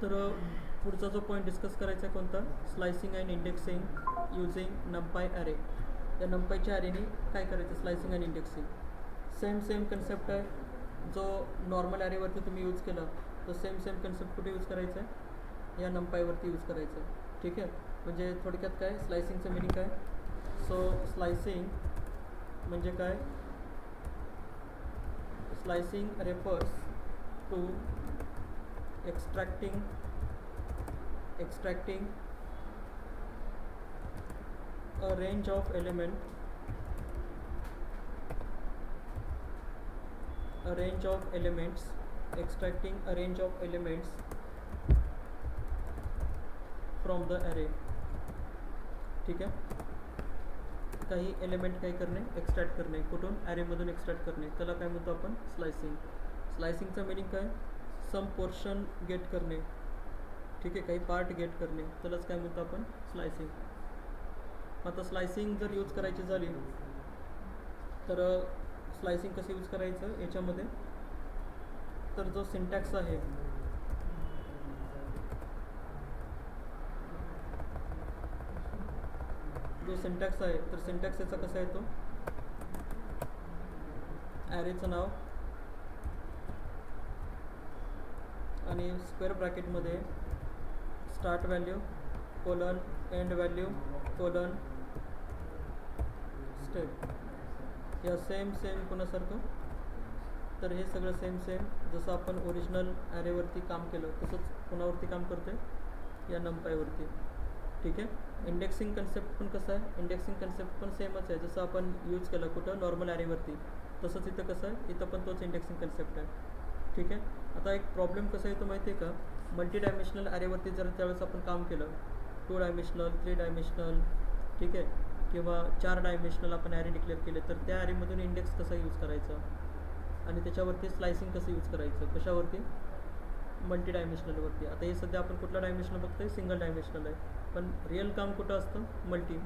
तर पुढचा जो पॉईंट डिस्कस करायचा आहे कोणता, slicing and indexing using NumPy array. या नंपायच्या ॲरेने काय करायचं, slicing and indexing. Same concept आहे जो नॉर्मल ॲरेवरती तुम्ही यूज केला, तो सेम कन्सेप्ट कुठे यूज करायचा आहे, या नंपायवरती यूज करायचं आहे. ठीक आहे, म्हणजे थोडक्यात काय स्लायसिंगचं मिनिंग काय. सो स्लायसिंग म्हणजे काय, slicing refers to extracting a range of elements extracting a range of elements from the array. ठीक आहे, काही एलिमेंट काय करणे, एक्स्ट्रॅक्ट करणे, कुठून, ॲरेमधून एक्स्ट्रॅक्ट करणे, त्याला काय म्हणतो आपण, स्लायसिंग. स्लायसिंगचं मिनिंग काय, सम पोर्शन गेट करणे. ठीक आहे, काही पार्ट गेट करणे, त्यालाच काय म्हणतो आपण, स्लायसिंग. आता स्लायसिंग जर यूज करायची झाली तर स्लायसिंग कसं यूज करायचं याच्यामध्ये, तर जो सिंटॅक्स आहे, तर सिंटॅक्स याचा कसा येतो, ॲरेचं नाव आणि स्क्वेअर ब्रॅकेटमध्ये start value colon end value colon step, या सेम कोणासारखं, तर हे सगळं सेम जसं आपण ओरिजिनल ॲरेवरती काम केलं तसंच कोणावरती काम करतो आहे, या नंपायवरती. ठीक आहे, इंडेक्सिंग कन्सेप्ट पण कसं आहे, इंडेक्सिंग कन्सेप्ट पण सेमच आहे, जसं आपण यूज केलं कुठं, नॉर्मल ॲरेवरती, तसंच इथं कसं आहे, इथं पण तोच इंडेक्सिंग कन्सेप्ट आहे. ठीक आहे, आता एक प्रॉब्लेम कसा येतो माहिती आहे का, मल्टी डायमेन्शनल ॲरेवरती जर त्यावेळेस आपण काम केलं, 2 डायमेन्शनल 3 डायमेन्शनल, ठीक आहे, किंवा 4 डायमेन्शनल आपण ॲरे डिक्लेअर केले, तर त्या ॲरेमधून इंडेक्स कसा यूज करायचा आणि त्याच्यावरती स्लायसिंग कसं यूज करायचं, कशावरती, मल्टी डायमेन्शनलवरती. आता हे सध्या आपण कुठला डायमेन्शनल बघतोय, सिंगल डायमेन्शनल आहे, पण रिअल काम कुठं असतं, मल्टी.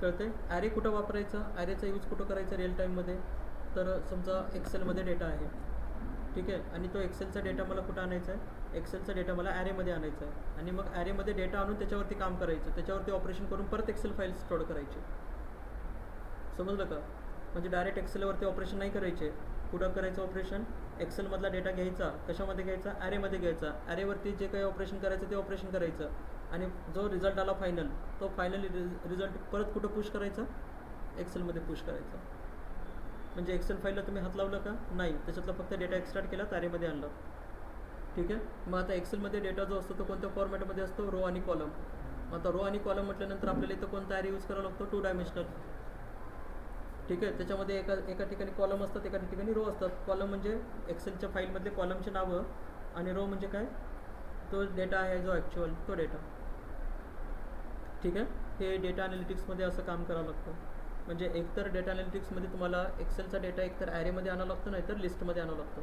कळते, ॲरे कुठं वापरायचा, ॲरेचा यूज कुठं करायचा रिअल टाईममध्ये, तर समजा एक्सेलमध्ये डेटा आहे. ठीक आहे, आणि तो एक्सेलचा डेटा मला कुठं आणायचा आहे, एक्सेलचा डेटा मला ॲरेमध्ये आणायचा आहे, आणि मग ॲरेमध्ये डेटा आणून त्याच्यावरती काम करायचं, त्याच्यावरती ऑपरेशन करून परत एक्सेल फाईल स्टोअर करायची. समजलं का, म्हणजे डायरेक्ट एक्सेलवरती ऑपरेशन नाही करायचे, कुठं करायचं ऑपरेशन, एक्सेलमधला डेटा घ्यायचा, कशामध्ये घ्यायचा, ॲरेमध्ये घ्यायचा, ॲरेवरती जे काही ऑपरेशन करायचं ते ऑपरेशन करायचं, आणि जो रिझल्ट आला फायनल, तो फायनल रिझल्ट परत कुठं पुश करायचा, एक्सेलमध्ये पुश करायचा. म्हणजे एक्सेल फाईलला तुम्ही हात लावलं का, नाही, त्याच्यातला फक्त डेटा एक्स्ट्रॅक्ट केला, ॲरेमध्ये आणलं. ठीक आहे, मग आता एक्सेलमध्ये डेटा जो असतो तो कोणत्या फॉर्मॅटमध्ये असतो, रो आणि कॉलम. आता रो आणि कॉलम म्हटल्यानंतर आपल्याला इथं कोणता ॲरे यूज करावा लागतो, 2 डायमेन्शनल. ठीक आहे, त्याच्यामध्ये एका ठिकाणी कॉलम असतात, एका ठिकाणी रो असतात. कॉलम म्हणजे एक्सेलच्या फाईलमधले कॉलमचे नावं, आणि रो म्हणजे काय, तो डेटा आहे जो ॲक्च्युअल तो डेटा. ठीक आहे, हे डेटा ॲनालिटिक्समध्ये असं काम करावं लागतं. म्हणजे एकतर डेटा ॲनालिटिक्समध्ये तुम्हाला एक्सेलचा डेटा एकतर ॲरेमध्ये आणावं लागतो, नाही तर लिस्टमध्ये आणावं लागतं.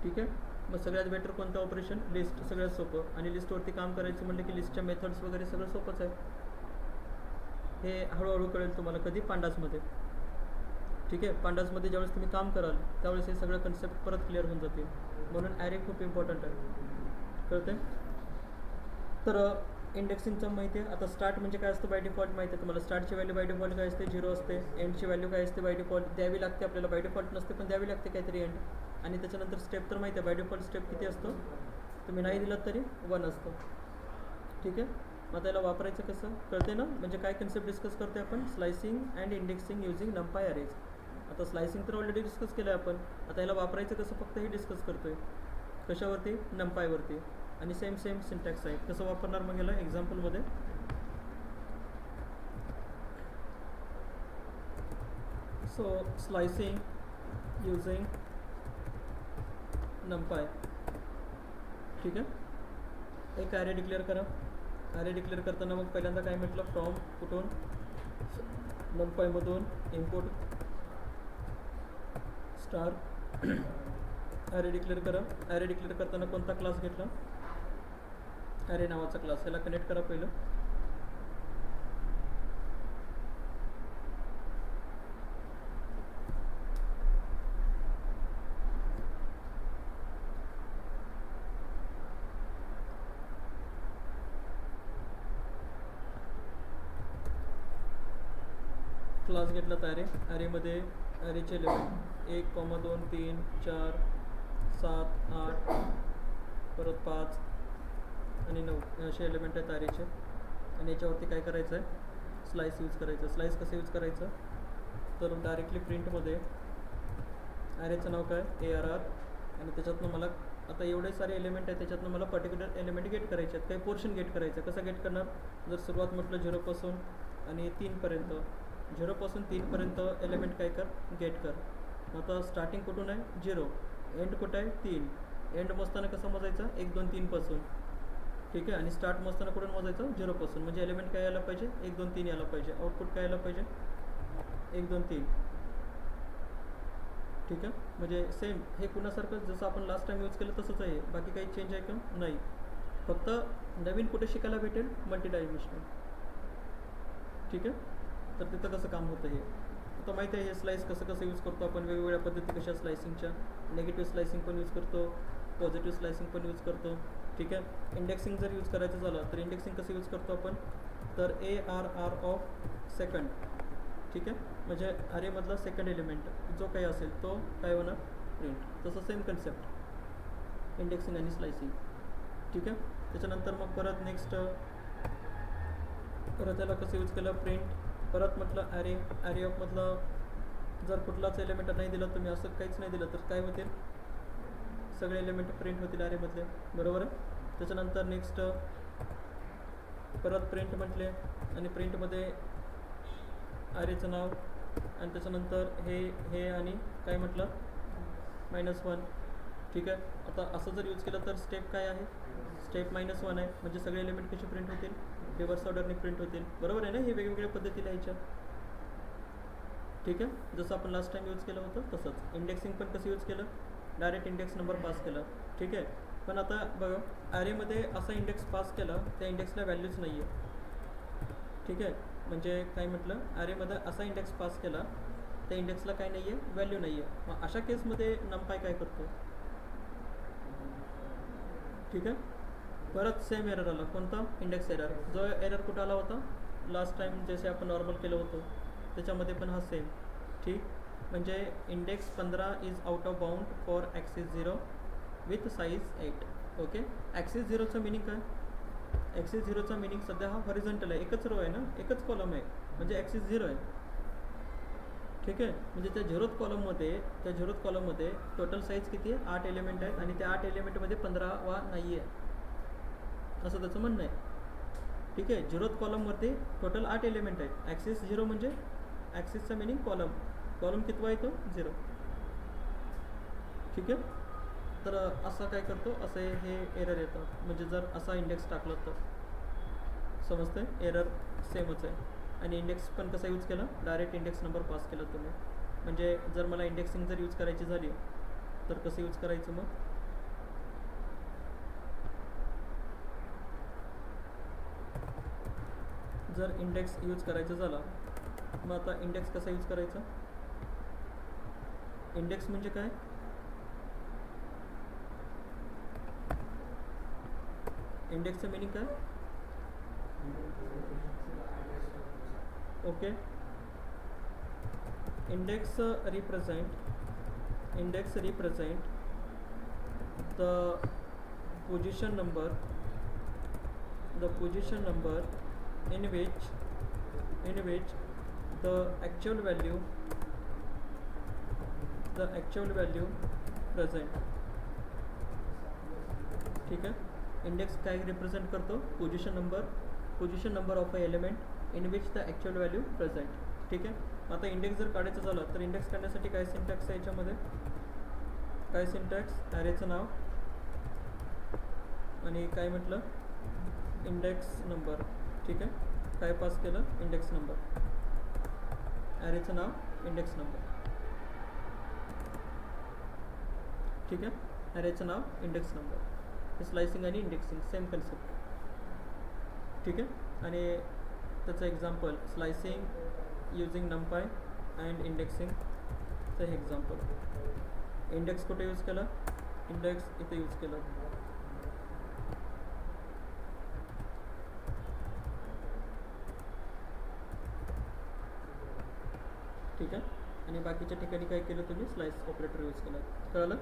ठीक आहे, मग सगळ्यात बेटर कोणतं ऑपरेशन, लिस्ट, सगळ्यात सोपं. आणि लिस्टवरती काम करायचं म्हटलं की लिस्टच्या मेथड्स वगैरे सगळं सोपंच आहे. हे हळूहळू कळेल तुम्हाला कधी, पांडासमध्ये. ठीक आहे, पांडासमध्ये ज्यावेळेस तुम्ही काम कराल त्यावेळेस हे सगळं कन्सेप्ट परत क्लिअर होऊन जातील. म्हणून ॲरे खूप इम्पॉर्टंट आहे. कळते, तर इंडेक्सिंगचं माहिती आहे. आता स्टार्ट म्हणजे काय असतं बाय डिफॉल्ट माहिती आहे तुम्हाला, स्टार्टची व्हॅल्यू बाय डिफॉल्ट काय असते, 0 असते. एंडची व्हॅल्यू काय असते, बाय डिफॉल्ट द्यावी लागते आपल्याला, बाय डिफॉल्ट नसते पण द्यावी लागते काहीतरी एंड. आणि त्याच्यानंतर स्टेप तर माहिती आहे, बाय डिफॉल्ट स्टेप किती असतो, तुम्ही नाही दिलात तरी 1 असतो. ठीक आहे, मग त्याला वापरायचं कसं कळते ना, म्हणजे काय कन्सेप्ट डिस्कस करते आपण, स्लायसिंग अँड इंडेक्सिंग युजिंग नंपाय ॲरेज. आता स्लायसिंग तर ऑलरेडी डिस्कस केलं आहे आपण, आता याला वापरायचं कसं फक्त हे डिस्कस करतो आहे. कशावरती, नंपायवरती. आणि सेम सिंटॅक्स आहे, कसं वापरणार मग याला एक्झाम्पलमध्ये. So slicing using NumPy. ठीक आहे, एक ॲरे डिक्लेअर करा. ॲरे डिक्लेअर करताना मग पहिल्यांदा काय म्हटलं, फ्रॉम कुठून, नंपायमधून इम्पोर्ट स्टार ॲरे डिक्लेअर करा. ॲरे डिक्लेअर करताना कोणता क्लास घेतला, ॲरे नावाचा क्लास, याला कनेक्ट करा पहिलं. क्लास घेतला तर ॲरेमध्ये ॲरेचे एलिमेंट 1, 2, 3, 4, 7, 8 परत 5 आणि 9 असे एलिमेंट आहेत ॲरेचे. आणि याच्यावरती काय करायचं आहे, स्लाइस यूज करायचं. स्लाइस कसं यूज करायचं, तर डायरेक्टली प्रिंटमध्ये ॲरेचं नाव काय ARR, आणि त्याच्यातनं मला आता एवढे सारे एलिमेंट आहेत, त्याच्यातनं मला पर्टिक्युलर एलिमेंट गेट करायचे आहेत, काही पोर्शन गेट करायचं आहे. कसं गेट करणार, जर सुरुवात म्हटलं 0 आणि 3 0 3 एलिमेंट काय कर, गेट कर. आता स्टार्टिंग कुठून आहे 0, एंड कुठं आहे 3. एंड मोजताना कसं मोजायचं 1 2 3 ठीक आहे. आणि स्टार्ट मोजताना कुठून मोजायचं 0 म्हणजे एलिमेंट काय यायला पाहिजे 1 2 3 यायला पाहिजे. आउटपुट काय यायला पाहिजे 1 2 3. ठीक आहे. म्हणजे सेम हे पुन्हासारखं जसं आपण लास्ट टाइम यूज केलं तसंच आहे, बाकी काही चेंज आहे का नाही. फक्त नवीन कुठे शिकायला भेटेल, मल्टीडायमेन्शनल. ठीक आहे. तर तिथं कसं काम होतं हे आता माहिती आहे. हे स्लाइस कसं यूज करतो आपण, वेगवेगळ्या पद्धती कशा स्लायसिंगच्या, निगेटिव्ह स्लायसिंग पण यूज करतो, पॉझिटिव्ह स्लायसिंग पण यूज करतो. ठीक आहे. इंडेक्सिंग जर यूज करायचं झालं तर इंडेक्सिंग कसं यूज करतो आपण, तर ARR ऑफ सेकंड. ठीक आहे. म्हणजे ॲरेमधला सेकंड एलिमेंट जो काही असेल तो काय होणार प्रिंट. तसं सेम कन्सेप्ट इंडेक्सिंग आणि स्लायसिंग. ठीक आहे. त्याच्यानंतर मग परत नेक्स्ट परत त्याला कसं यूज केलं प्रिंट. परत म्हटलं ॲरे ऑफमधलं जर कुठलाच एलिमेंट नाही दिलं, तुम्ही असं काहीच नाही दिलं तर काय होतील, सगळे एलिमेंट प्रिंट होतील ॲरेमधले. बरोबर आहे. त्याच्यानंतर नेक्स्ट परत प्रिंट म्हटले, आणि प्रिंटमध्ये ॲरेचं नाव, आणि त्याच्यानंतर हे आणि काय म्हटलं -1. ठीक आहे. आता असं जर यूज केलं तर स्टेप काय आहे, स्टेप -1 आहे. म्हणजे सगळे एलिमेंट कसे प्रिंट होतील, रिव्हर्स ऑर्डरने प्रिंट होतील. बरोबर आहे ना. हे वेगवेगळ्या पद्धती लिहायच्या. ठीक आहे. जसं आपण लास्ट टाइम यूज केलं होतं तसंच. इंडेक्सिंग पण कसं यूज केलं, डायरेक्ट इंडेक्स नंबर पास केला. ठीक आहे. पण आता बघा ॲरेमध्ये असा इंडेक्स पास केला, त्या इंडेक्सला व्हॅल्यूच नाही आहे. ठीक आहे. म्हणजे काय म्हटलं, ॲरेमध्ये असा इंडेक्स पास केला, त्या इंडेक्सला काय नाही आहे, व्हॅल्यू नाही आहे. मग अशा केसमध्ये नंपाय काय करतो. ठीक आहे. परत सेम एरर आला, कोणता इंडेक्स एरर. जो एरर कुठं आला होता लास्ट टाइम जसे आपण नॉर्मल केलं होतं त्याच्यामध्ये पण हा सेम. ठीक. म्हणजे index 15 is out of bound for axis 0 with size 8. Okay. Axis 0चं मिनिंग काय, ॲक्सिस 0चा मिनिंग सध्या हा हॉरिझॉन्टल आहे, एकच रो आहे ना, एकच कॉलम आहे, म्हणजे ॲक्सिस 0 आहे. ठीक आहे. म्हणजे त्या झिरोथ कॉलममध्ये टोटल साईज किती आहे, 8 एलिमेंट आहेत, आणि त्या 8 एलिमेंटमध्ये 15वा नाही आहे असं त्याचं म्हणणं आहे. ठीक आहे. झिरोथ कॉलममध्ये टोटल 8 एलिमेंट आहेत. ॲक्सिस 0 म्हणजे ॲक्सिसचा मिनिंग कॉलम कितवा आहे तो 0. ठीक आहे. तर असा काय करतो, असे हे एरर येतात. म्हणजे जर असा इंडेक्स टाकला तर समजतं एरर सेमच आहे. आणि इंडेक्स पण कसा यूज केला, डायरेक्ट इंडेक्स नंबर पास केला तुम्ही. म्हणजे जर मला इंडेक्सिंग जर यूज करायची झाली तर कसं यूज करायचं, मग जर इंडेक्स यूज करायचं झाला, मग आता इंडेक्स कसा यूज करायचा. इंडेक्स म्हणजे काय, इंडेक्सचं मिनिंग काय. Okay. Index represent the position number in which the actual value present. ठीक आहे. इंडेक्स काय रिप्रेझेंट करतो, position number of a element in which the actual value present. ठीक आहे. आता इंडेक्स जर काढायचं झालं तर इंडेक्स काढण्यासाठी काय सिंटॅक्स आहे याच्यामध्ये, काय सिंटॅक्स, ॲरेचं नाव आणि काय म्हटलं इंडेक्स नंबर. ठीक आहे. काय पास केलं, इंडेक्स नंबर, ॲरेचं नाव इंडेक्स नंबर. ठीक आहे. ॲरेचं नाव इंडेक्स नंबर. हे स्लायसिंग आणि इंडेक्सिंग सेम कन्सेप्ट. ठीक आहे. आणि त्याचं एक्झाम्पल स्लायसिंग युजिंग नंपाय अँड इंडेक्सिंगचं हे एक्झाम्पल. इंडेक्स कुठे यूज केला, इंडेक्स इथे यूज केलं. आणि बाकीच्या ठिकाणी काय केलं तुम्ही स्लाइस ऑपरेटर यूज केला. कळलं?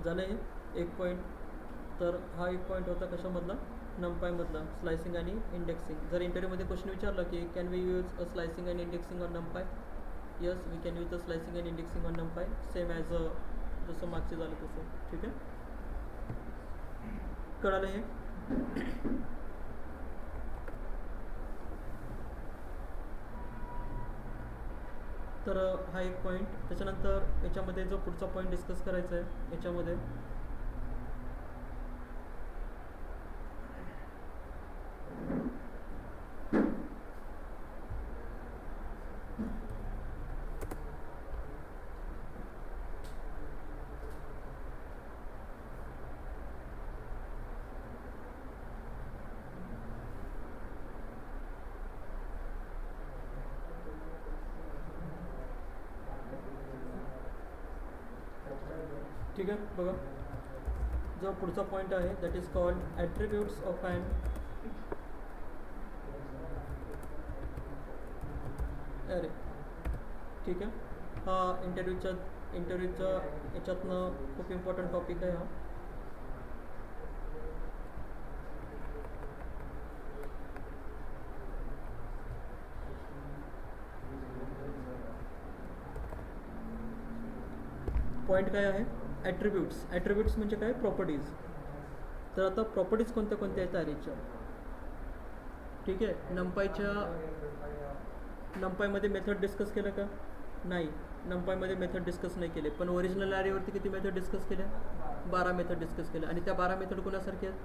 झालं हे एक पॉईंट. तर हा एक पॉईंट होता कशामधला, नमपायमधला, स्लायसिंग आणि इंडेक्सिंग. जर इंटरव्ह्यूमध्ये क्वेश्चन विचारलं की can we use a slicing and indexing on NumPy, yes we can use a slicing and indexing on NumPy, same as जसं मागचे झालं तसं. ठीक आहे, कळालं हे? तर हा एक पॉईंट. त्याच्यानंतर याच्यामध्ये जो पुढचा पॉईंट डिस्कस करायचा आहे याच्यामध्ये ठीक आहे बघा, जो पुढचा पॉईंट आहे that is called attributes of an array. ठीक आहे, हा इंटरव्ह्यूच्या याच्यातनं खूप इम्पॉर्टंट टॉपिक आहे हा. पॉईंट काय आहे, ॲट्रिब्यूट्स. ॲट्रिब्यूट्स म्हणजे काय, प्रॉपर्टीज. तर आता प्रॉपर्टीज कोणत्या कोणत्या आहेत ॲरेच्या? ठीक आहे, नमपायमध्ये मेथड डिस्कस केलं का? नाही, नमपायमध्ये मेथड डिस्कस नाही केले. पण ओरिजिनल ॲरेवरती किती मेथड डिस्कस केल्या? 12 मेथड डिस्कस केल्या. आणि त्या 12 मेथड कोणासारख्या आहेत?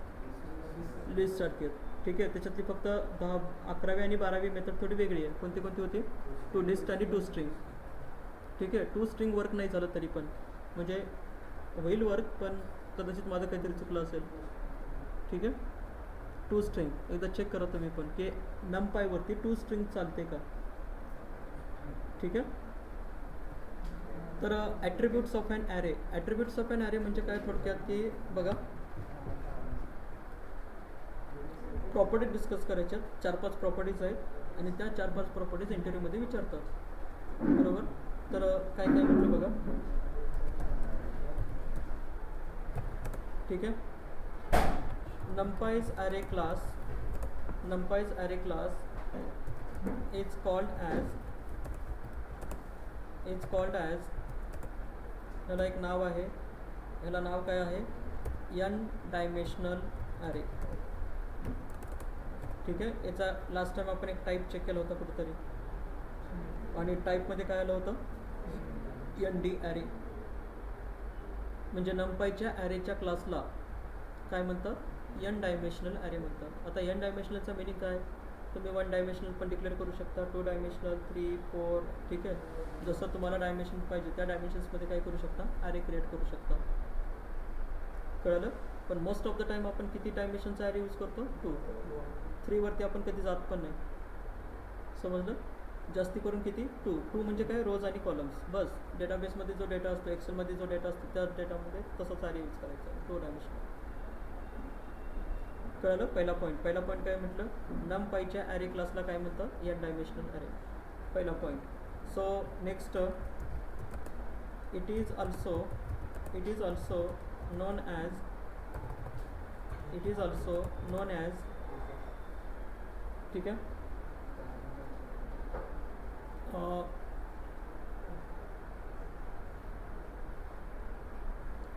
लिस्टसारखी आहेत. ठीक आहे, त्याच्यातली फक्त 11वी आणि 12वी मेथड थोडी वेगळी आहे. कोणती कोणती होती? टू लिस्ट आणि टू स्ट्रिंग. ठीक आहे, टू स्ट्रिंग वर्क नाही झालं तरी पण, म्हणजे होईल वर्क, पण कदाचित माझं काहीतरी चुकलं असेल. ठीक आहे, टू स्ट्रिंग एकदा चेक करा तुम्ही पण की नमपायवरती टू स्ट्रिंग चालते का. ठीक आहे, तर attributes of an array. Attributes of an array म्हणजे काय थोडक्यात की बघा, प्रॉपर्टी डिस्कस करायच्यात. 4-5 प्रॉपर्टीज आहेत आणि त्या 4-5 प्रॉपर्टीज इंटरव्ह्यूमध्ये विचारतात. बरोबर, तर काय काय म्हटलं बघा. ठीक आहे, numpy's array class is called as याला एक नाव आहे, याला नाव काय आहे, n डायमेन्शनल ॲरे. ठीक आहे, याचा लास्ट टाइम आपण एक टाईप चेक केला होता कुठेतरी, आणि टाईपमध्ये काय आलं होतं, ND ॲरे. म्हणजे नमपायच्या ॲरेच्या क्लासला काय म्हणतात, n डायमेन्शनल ॲरे म्हणतात. आता n डायमेन्शनलचा मिनिंग काय, तुम्ही 1 डायमेन्शनल पण डिक्लेअर करू शकता, 2 डायमेन्शनल, 3, 4. ठीक आहे, जसं तुम्हाला डायमेन्शन पाहिजे त्या डायमेन्शन्समध्ये काय करू शकता, ॲरे क्रिएट करू शकता. कळलं? पण मोस्ट ऑफ द टाईम आपण किती डायमेन्शनचा ॲरे यूज करतो, 2. 3 वरती आपण कधी जात पण नाही. समजलं? जास्ती करून किती, 2 म्हणजे काय, रोज आणि कॉलम्स. बस डेटाबेसमध्ये जो डेटा असतो, एक्सेलमध्ये जो डेटा असतो त्या डेटामध्ये तसंच ॲरे यूज करायचा, 2 डायमेन्शनल. कळलं? पहिला पॉईंट काय म्हटलं, नमपायच्या ॲरे क्लासला काय म्हणतात, n डायमेन्शनल ॲरे. पहिला point. So next, it is also known as ठीक आहे,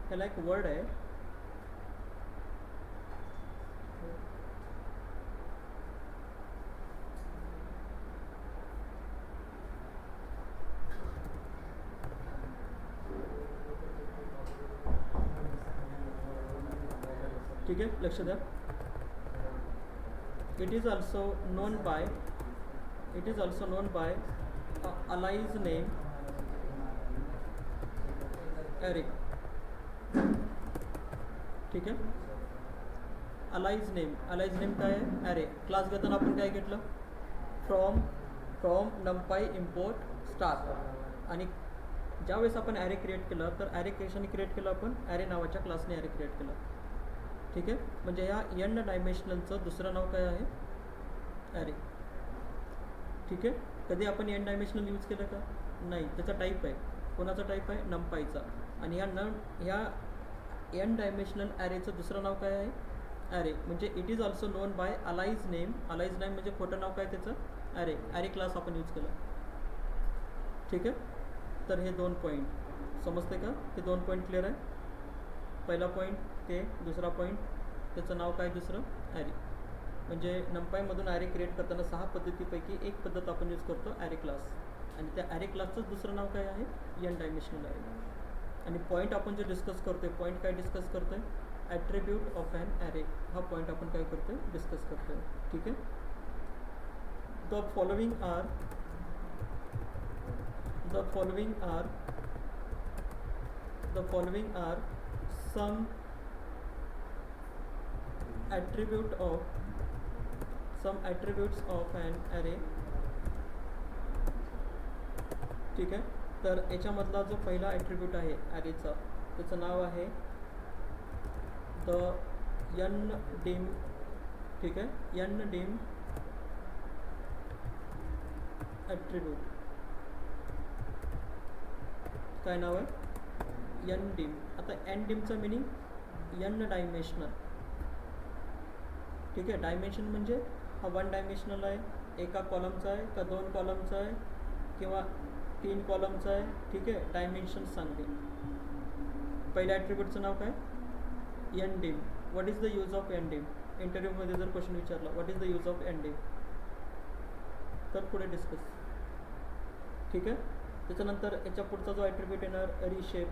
ह्याला एक वर्ड आहे, ठीक आहे, लक्ष द्या. It is also known by alias name array. ठीक आहे, अलाइज नेम काय आहे, ॲरे. क्लास घेताना आपण काय घेतलं, फ्रॉम नमपाय इम्पोर्ट स्टार. आणि ज्यावेळेस आपण ॲरे क्रिएट केलं तर ॲरे कशाने क्रिएट केलं, आपण ॲरे नावाच्या क्लासने ॲरे क्रिएट केलं. ठीक आहे, म्हणजे या n डायमेन्शनलचं दुसरं नाव काय आहे, ॲरे. ठीक आहे, कधी आपण n डायमेन्शनल यूज केलं का, नाही, त्याचा टाईप आहे. कोणाचा टाईप आहे? नमपायचा. आणि ह्या n डायमेन्शनल ॲरेचं दुसरं नाव काय आहे? ॲरे. म्हणजे it is also known by alias name. Alias name म्हणजे खोटं नाव काय त्याचं? ॲरे. ॲरे क्लास आपण यूज केला. ठीक आहे. तर हे 2 पॉईंट समजते का? हे 2 पॉईंट क्लिअर आहे. पहिला पॉईंट ते, दुसरा पॉईंट त्याचं नाव काय? दुसरं ॲरे. म्हणजे नंपायमधून ॲरे क्रिएट करताना 6 पद्धतीपैकी एक पद्धत आपण यूज करतो, ॲरे क्लास. आणि त्या ॲरे क्लासचंच दुसरं नाव काय आहे? n dimensional array. आणि पॉईंट आपण जे डिस्कस करतोय, पॉईंट काय डिस्कस करतोय? Attribute of an array. हा पॉईंट आपण काय करतोय? डिस्कस करतोय. ठीक आहे. The following are some attributes of an array. ठीक आहे. तर याच्यामधला जो पहिला ॲट्रिब्यूट आहे ॲरेचा, त्याचं नाव आहे द ndim. ठीक आहे. ndim attribute. काय नाव आहे? ndim. आता ndimचं मिनिंग n डायमेन्शनल. ठीक आहे. डायमेन्शन म्हणजे हा 1 डायमेन्शनल आहे, एका कॉलमचा आहे का 2 कॉलमचा आहे किंवा 3 कॉलमचा आहे. ठीक आहे. डायमेन्शन सांगते. पहिल्या ॲट्रिब्यूटचं नाव काय? ndim. What is the use of ndim? इंटरव्ह्यूमध्ये जर क्वेश्चन विचारला, what is the use of ndim, तर पुढे डिस्कस. ठीक आहे. त्याच्यानंतर याच्या पुढचा जो ॲट्रिब्यूट येणार, रिशेप.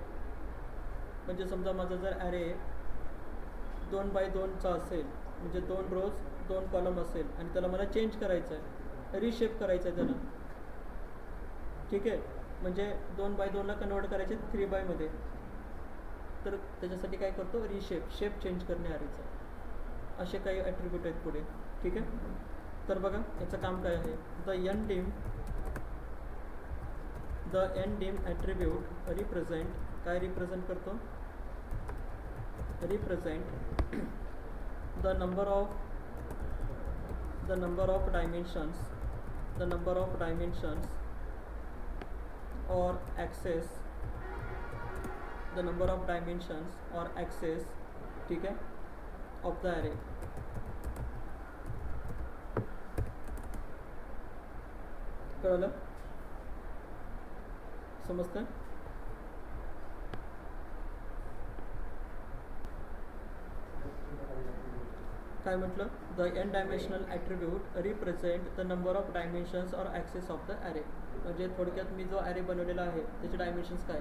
म्हणजे समजा माझा जर ॲरे 2x2चा असेल, म्हणजे 2 रोज 2 कॉलम असेल आणि त्याला मला चेंज करायचं आहे, रिशेप करायचं आहे त्याला. ठीक आहे. म्हणजे 2x2ला कन्वर्ट करायचे 3x मध्ये. तर त्याच्यासाठी काय करतो? रिशेप, शेप चेंज करणे ॲरेचा. असे काही ॲट्रिब्यूट आहेत पुढे. ठीक आहे. तर बघा याचं काम काय आहे. The ndim attribute represent. काय रिप्रेझेंट करतो? Represent the number of dimensions or axes, ठीक आहे, of the array. कळलं? समजतं? काय म्हटलं? The n dimensional attribute represent the number of dimensions or excess of the array. म्हणजे थोडक्यात मी जो ॲरे बनवलेला आहे त्याचे डायमेन्शन्स काय?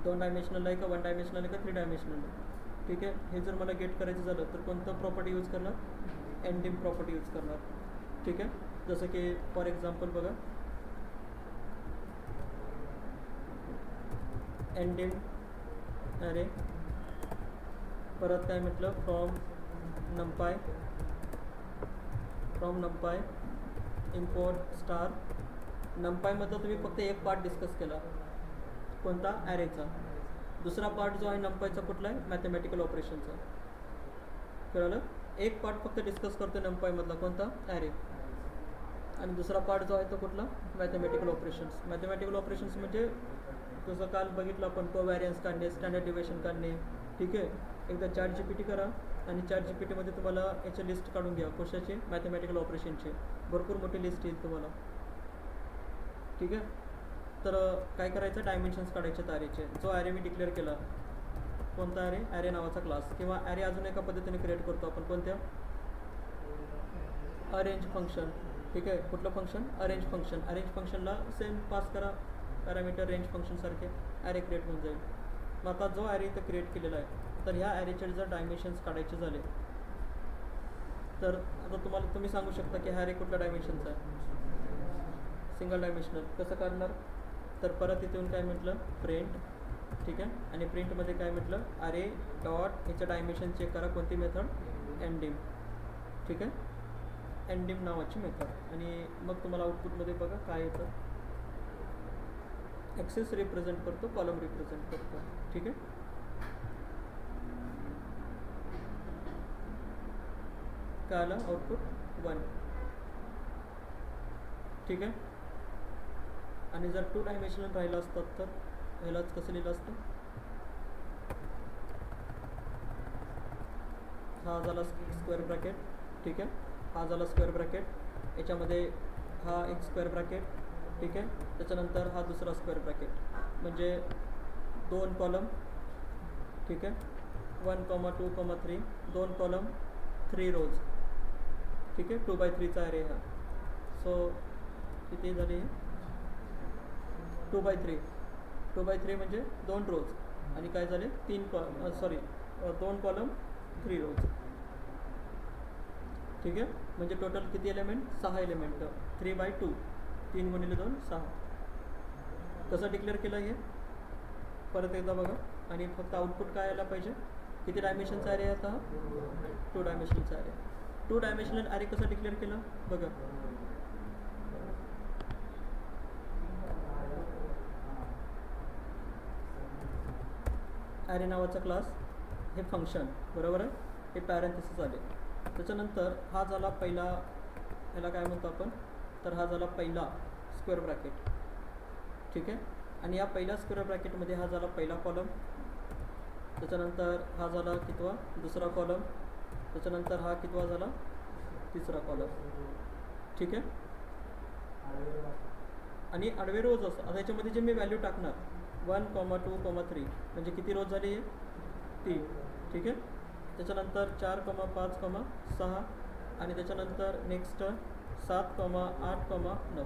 2 डायमेन्शनल आहे का 1 डायमेन्शनल आहे का 3 डायमेन्शनल आहे. ठीक आहे. हे जर मला गेट करायचं झालं तर कोणतं प्रॉपर्टी यूज करणार? ndim प्रॉपर्टी यूज करणार. ठीक आहे. जसं की फॉर एक्झाम्पल बघा, ndim ॲरे, परत काय म्हटलं? From numpy import star. numpyमधलं तुम्ही फक्त एक पार्ट डिस्कस केला, कोणता? ॲरेचा. दुसरा पार्ट जो आहे numpyचा कुठला आहे? मॅथमॅटिकल ऑपरेशनचा. कळलं? एक पार्ट फक्त डिस्कस करतो numpyमधला, कोणता? ॲरे. आणि दुसरा पार्ट जो आहे तो कुठला? Mathematical operations. मॅथमॅटिकल ऑपरेशन्स म्हणजे जसं काल बघितलं आपण, कोव्हॅरियन्स काढणे, स्टँडर्ड डिव्हिएशन काढणे. ठीक आहे. एकदा ChatGPT करा आणि ChatGPTमध्ये तुम्हाला याची लिस्ट काढून घ्या. कशाची? मॅथमॅटिकल ऑपरेशनची. भरपूर मोठी लिस्ट येईल तुम्हाला. ठीक आहे. तर काय करायचं? डायमेन्शन्स काढायचे ॲरेचे. जो ॲरे मी डिक्लेअर केला, कोणता ॲरे? ॲरे नावाचा क्लास. किंवा ॲरे अजून एका पद्धतीने क्रिएट करतो आपण, कोणत्या? Arrange function. ठीक आहे. कुठलं फंक्शन? Arrange function. अरेंज फंक्शनला सेम पास करा पॅरामीटर, रेंज फंक्शनसारखे ॲरे क्रिएट होऊन जाईल. मग आता जो ॲरे इथं क्रिएट केलेला आहे, तर ह्या ॲरेचे जर डायमेन्शन्स काढायचे झाले तर आता तुम्ही सांगू शकता की हा ॲरे कुठल्या डायमेन्शनचा आहे? Single dimensional. कसं काढणार? तर परत इथे येऊन काय म्हटलं? प्रिंट. ठीक आहे. आणि प्रिंटमध्ये काय म्हटलं? ॲरे डॉट ह्याचं डायमेन्शन चेक करा. कोणती मेथड? ndim. ठीक आहे. ndim नावाची मेथड. आणि मग तुम्हाला आउटपुटमध्ये बघा काय येतं. ॲक्सेस रिप्रेझेंट करतो, कॉलम रिप्रेझेंट करतो. ठीक आहे. काय आलं? आउटपुट 1. ठीक आहे. आणि जर 2 डायमेन्शनल राहिलं असतात तर ह्यालाच कसं लिहिलं असतं? हा झाला स्क्वेअर ब्रॅकेट, ठीक आहे, हा झाला स्क्वेअर ब्रॅकेट, याच्यामध्ये हा एक स्क्वेअर ब्रॅकेट, ठीक आहे, त्याच्यानंतर हा दुसरा स्क्वेअर ब्रॅकेट, म्हणजे 2 कॉलम, ठीक आहे, 1, 2, 3, 2 कॉलम 3 रोज, ठीक आहे, 2x3 चा ॲरे हा. सो किती झाले? 2x3, 2x3 म्हणजे 2 रोज आणि काय झाले 2 कॉलम 3 रोज, ठीक आहे, म्हणजे टोटल किती एलिमेंट? 6 एलिमेंट. 3/2, 3 गुणिले 2 6. कसं डिक्लेअर केलं हे परत एकदा बघा, आणि फक्त आउटपुट काय यायला पाहिजे? किती डायमेन्शनचा ॲरे आहे आता? 2 डायमेन्शनचा ॲरे. 2 डायमेन्शनल ॲरे कसं डिक्लेअर केलं बघा. ॲरे नावाचा क्लास, हे फंक्शन, बरोबर आहे, हे पॅरेंथेसिस आले. त्याच्यानंतर हा झाला पहिला, ह्याला काय म्हणतो आपण, तर हा झाला पहिला स्क्वेअर ब्रॅकेट, ठीक आहे, आणि या पहिल्या स्क्वेअर ब्रॅकेटमध्ये हा झाला पहिला कॉलम, त्याच्यानंतर हा झाला कितवा? दुसरा कॉलम, त्याच्यानंतर हा कितवा झाला? तिसरा कॉलम, ठीक आहे, आणि आडवे रोज असं. आता याच्यामध्ये जे मी व्हॅल्यू टाकणार 1, 2, 3 म्हणजे किती रोज झाली? 3, ठीक आहे, त्याच्यानंतर 4, 5, 6 आणि त्याच्यानंतर नेक्स्ट 7, 8, 9.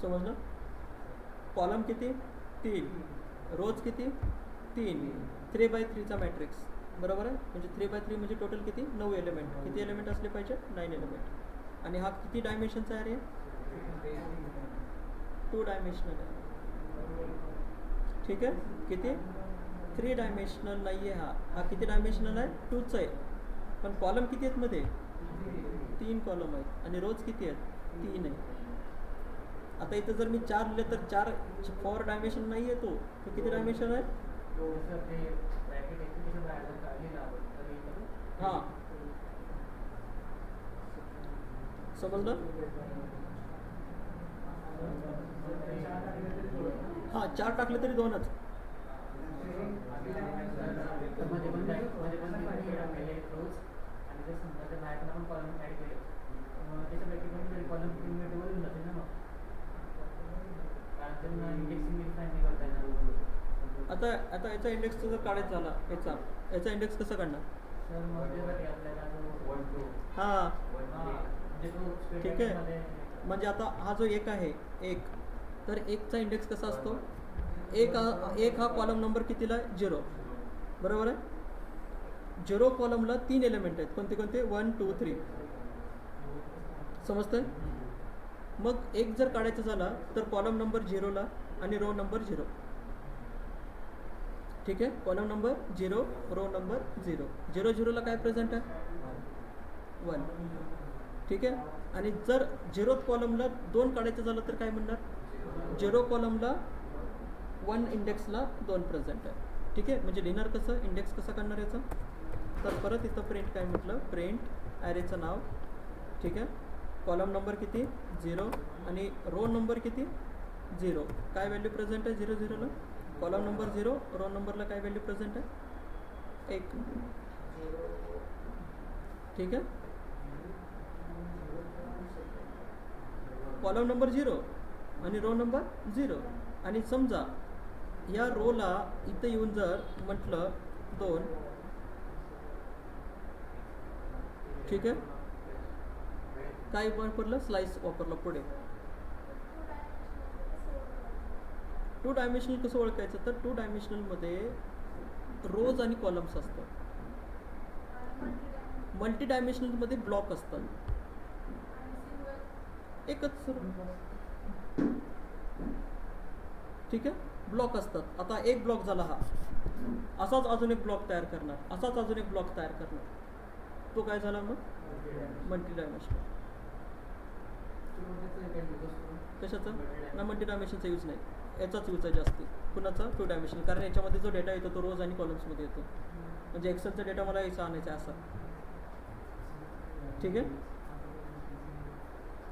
समजलं? कॉलम किती? 3, रोज किती? 3, 3x3 चा मॅट्रिक्स, बरोबर आहे, म्हणजे 3x3 म्हणजे टोटल किती? 9 एलिमेंट. किती एलिमेंट असले पाहिजे? 9 एलिमेंट. आणि हा किती डायमेन्शनचा ॲरे? 2 डायमेन्शनल आहे, ठीक आहे, किती? 3 डायमेन्शनल नाही आहे हा किती डायमेन्शनल आहे? 2च आहे. पण कॉलम किती आहेत मध्ये? 3 कॉलम आहेत, आणि रोज किती आहेत? 3 आहे. आता इथं जर मी 4 लिहिले तर 4 डायमेन्शन नाही आहे, तो किती डायमेन्शन आहे? हां, समजलं? हां, 4 टाकले तरी 2च. आता याचा इंडेक्स जर काढायचा झाला, याचा इंडेक्स कसं काढणार? हां, ठीक आहे, म्हणजे आता हा जो 1 आहे, 1, तर 1चा इंडेक्स कसा असतो? 1 हा कॉलम नंबर कितीला आहे? 0, बरोबर आहे. 0 कॉलमला 3 एलिमेंट आहेत. कोणते कोणते? 1, 2, 3. समजतंय? मग 1 जर काढायचा झाला तर कॉलम नंबर 0ला आणि रो नंबर 0, ठीक आहे, कॉलम नंबर 0, रो नंबर 0. 0, 0ला काय प्रेझेंट आहे? 1, ठीक आहे, आणि जर 0th कॉलमला 2 काढायचं झालं तर काय म्हणणार? 0 कॉलमला 1 इंडेक्सला 2 प्रेझेंट आहे, ठीक आहे, म्हणजे लिहिणार कसं? इंडेक्स कसा काढणार याचा? तर परत इथं प्रिंट काय म्हटलं? प्रिंट ॲरेचं नाव, ठीक आहे, कॉलम नंबर किती? 0, आणि रो नंबर किती? 0. काय व्हॅल्यू प्रेझेंट आहे 0, 0ला? कॉलम नंबर 0, रो नंबरला काय व्हॅल्यू प्रेझेंट आहे? 1, ठीक आहे, कॉलम नंबर 0 आणि रो नंबर 0. आणि समजा या रोला इथं येऊन जर म्हटलं 2, ठीक आहे, काय वापरलं? स्लाइस वापरलं. पुढे 2 डायमेन्शनल कसं ओळखायचं? तर 2 डायमेन्शनलमध्ये रोज आणि कॉलम्स असतात. मल्टी डायमेन्शनलमध्ये ब्लॉक असतात. एकच, ठीक आहे, ब्लॉक असतात. आता एक ब्लॉक झाला हा, असाच अजून एक ब्लॉक तयार करणार, असाच अजून एक ब्लॉक तयार करणार, तो काय झाला मग? Multi dimensional. कशाचा? ना मल्टी डायमेन्शनचा यूज नाही, याचाच यूज आहे जास्ती. कुणाचा? 2 डायमेन्शनल, कारण याच्यामध्ये जो डेटा येतो तो रोज आणि कॉलम्समध्ये येतो. म्हणजे एक्सेलचा डेटा मला याचा आणायचा आहे असा, ठीक आहे.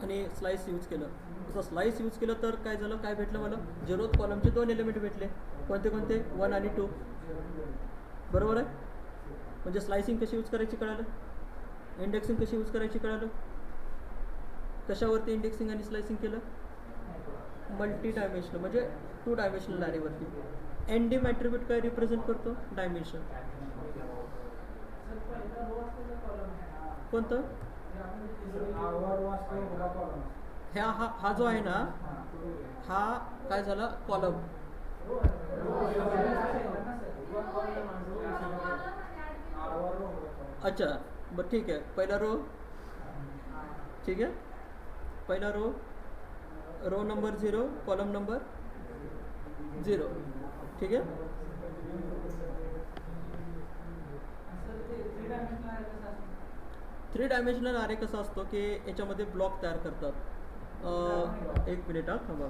आणि स्लाइस यूज केलं. जसं स्लाइस यूज केलं तर काय झालं, काय भेटलं मला, 0th कॉलमचे 2 एलिमेंट भेटले. कोणते कोणते, 1 आणि 2. बरोबर आहे. म्हणजे स्लायसिंग कशी यूज करायची कळालं, इंडेक्सिंग कशी यूज करायची कळालं. कशावरती इंडेक्सिंग आणि स्लायसिंग केलं, मल्टी डायमेन्शनल म्हणजे 2 डायमेन्शनल ॲरेवरती. एनडीम ॲट्रिब्यूट काय रिप्रेझेंट करतो, डायमेन्शन. कोणतं, हा जो आहे ना, हा काय झाला, कॉलम. अच्छा बरं ठीक आहे. पहिला रो, ठीक आहे, पहिला रो नंबर 0, कॉलम नंबर 0, ठीक आहे. थ्री डायमेन्शनल ॲरे कसा असतो की याच्यामध्ये ब्लॉक तयार करतात. एक मिनिट हा थांबा.